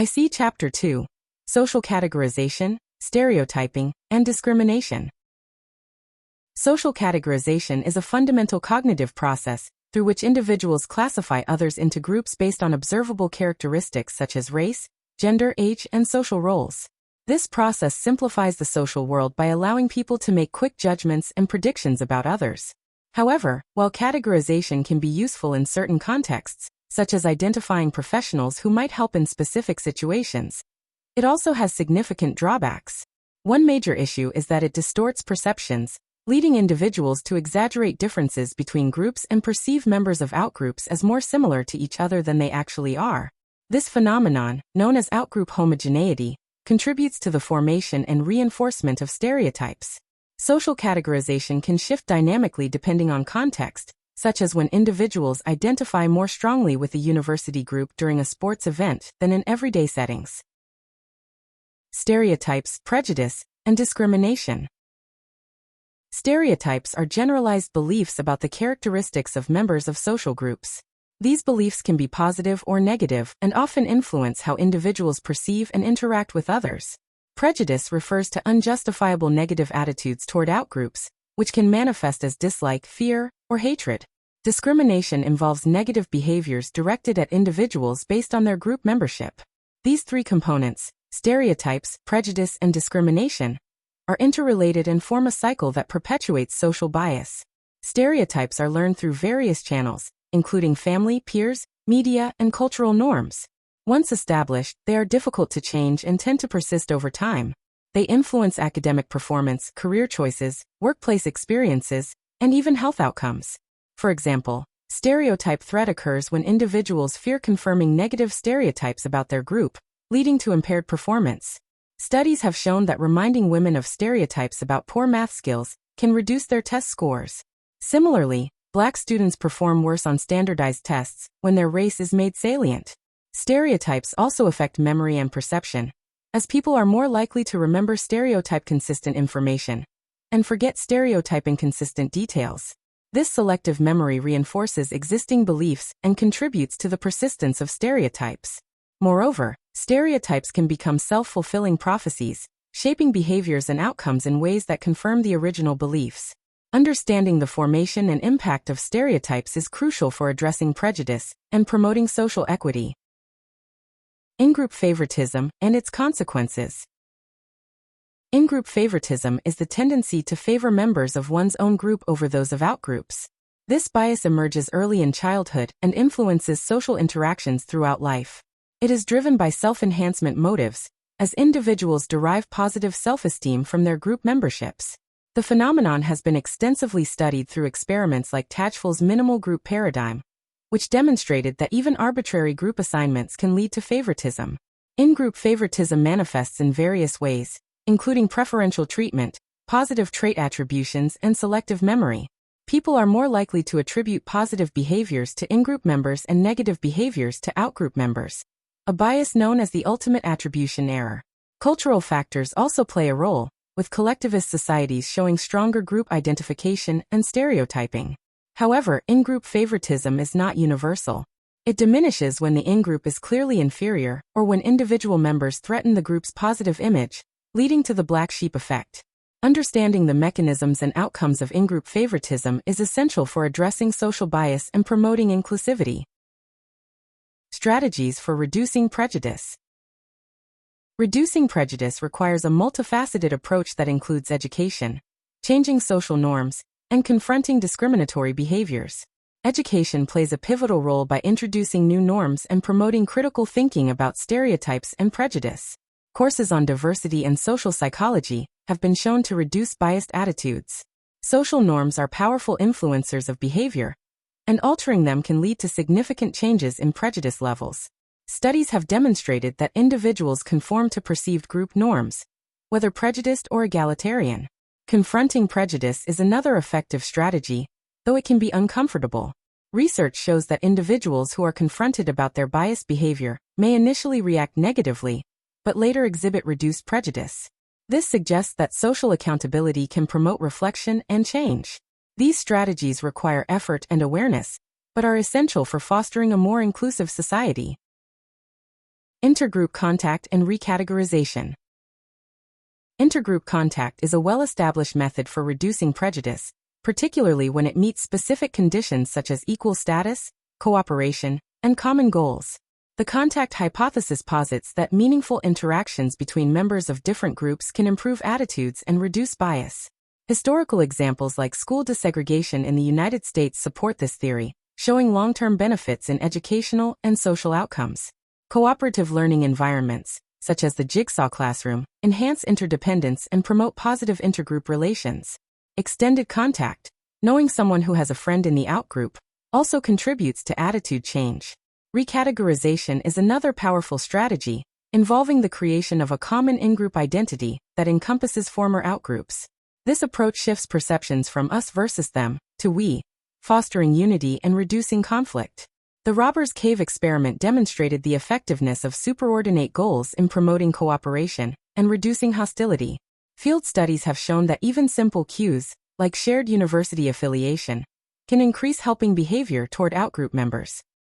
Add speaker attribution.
Speaker 1: I see Chapter 2, Social Categorization, Stereotyping, and Discrimination. Social categorization is a fundamental cognitive process through which individuals classify others into groups based on observable characteristics such as race, gender, age, and social roles. This process simplifies the social world by allowing people to make quick judgments and predictions about others. However, while categorization can be useful in certain contexts, such as identifying professionals who might help in specific situations, it also has significant drawbacks. One major issue is that it distorts perceptions, leading individuals to exaggerate differences between groups and perceive members of outgroups as more similar to each other than they actually are. This phenomenon, known as outgroup homogeneity, contributes to the formation and reinforcement of stereotypes. Social categorization can shift dynamically depending on context, such as when individuals identify more strongly with a university group during a sports event than in everyday settings. Stereotypes, prejudice, and discrimination. Stereotypes are generalized beliefs about the characteristics of members of social groups. These beliefs can be positive or negative and often influence how individuals perceive and interact with others. Prejudice refers to unjustifiable negative attitudes toward outgroups, which can manifest as dislike, fear, or hatred. Discrimination involves negative behaviors directed at individuals based on their group membership. These three components, stereotypes, prejudice, and discrimination, are interrelated and form a cycle that perpetuates social bias. Stereotypes are learned through various channels, including family, peers, media, and cultural norms. Once established, they are difficult to change and tend to persist over time. They influence academic performance, career choices, workplace experiences, and even health outcomes. For example, stereotype threat occurs when individuals fear confirming negative stereotypes about their group, leading to impaired performance. Studies have shown that reminding women of stereotypes about poor math skills can reduce their test scores. Similarly, Black students perform worse on standardized tests when their race is made salient. Stereotypes also affect memory and perception, as people are more likely to remember stereotype-consistent information and forget stereotype-inconsistent details. This selective memory reinforces existing beliefs and contributes to the persistence of stereotypes. Moreover, stereotypes can become self-fulfilling prophecies, shaping behaviors and outcomes in ways that confirm the original beliefs. Understanding the formation and impact of stereotypes is crucial for addressing prejudice and promoting social equity. In-group favoritism and its consequences. In-group favoritism is the tendency to favor members of one's own group over those of outgroups. This bias emerges early in childhood and influences social interactions throughout life. It is driven by self-enhancement motives, as individuals derive positive self-esteem from their group memberships. The phenomenon has been extensively studied through experiments like Tajfel's minimal group paradigm, which demonstrated that even arbitrary group assignments can lead to favoritism. In-group favoritism manifests in various ways, including preferential treatment, positive trait attributions, and selective memory. People are more likely to attribute positive behaviors to in-group members and negative behaviors to out-group members, a bias known as the ultimate attribution error. Cultural factors also play a role, with collectivist societies showing stronger group identification and stereotyping. However, in-group favoritism is not universal. It diminishes when the in-group is clearly inferior or when individual members threaten the group's positive image, leading to the black sheep effect. Understanding the mechanisms and outcomes of in-group favoritism is essential for addressing social bias and promoting inclusivity. Strategies for reducing prejudice. Reducing prejudice requires a multifaceted approach that includes education, changing social norms, and confronting discriminatory behaviors. Education plays a pivotal role by introducing new norms and promoting critical thinking about stereotypes and prejudice. Courses on diversity and social psychology have been shown to reduce biased attitudes. Social norms are powerful influencers of behavior, and altering them can lead to significant changes in prejudice levels. Studies have demonstrated that individuals conform to perceived group norms, whether prejudiced or egalitarian. Confronting prejudice is another effective strategy, though it can be uncomfortable. Research shows that individuals who are confronted about their biased behavior may initially react negatively, but later exhibit reduced prejudice. This suggests that social accountability can promote reflection and change. These strategies require effort and awareness, but are essential for fostering a more inclusive society. Intergroup contact and recategorization. Intergroup contact is a well-established method for reducing prejudice, particularly when it meets specific conditions such as equal status, cooperation, and common goals. The contact hypothesis posits that meaningful interactions between members of different groups can improve attitudes and reduce bias. Historical examples like school desegregation in the United States support this theory, showing long-term benefits in educational and social outcomes. Cooperative learning environments, such as the Jigsaw classroom, enhance interdependence and promote positive intergroup relations. Extended contact, knowing someone who has a friend in the outgroup, also contributes to attitude change. Recategorization is another powerful strategy, involving the creation of a common in-group identity that encompasses former outgroups. This approach shifts perceptions from us versus them to we, fostering unity and reducing conflict. The Robbers Cave experiment demonstrated the effectiveness of superordinate goals in promoting cooperation and reducing hostility. Field studies have shown that even simple cues, like shared university affiliation, can increase helping behavior toward outgroup members.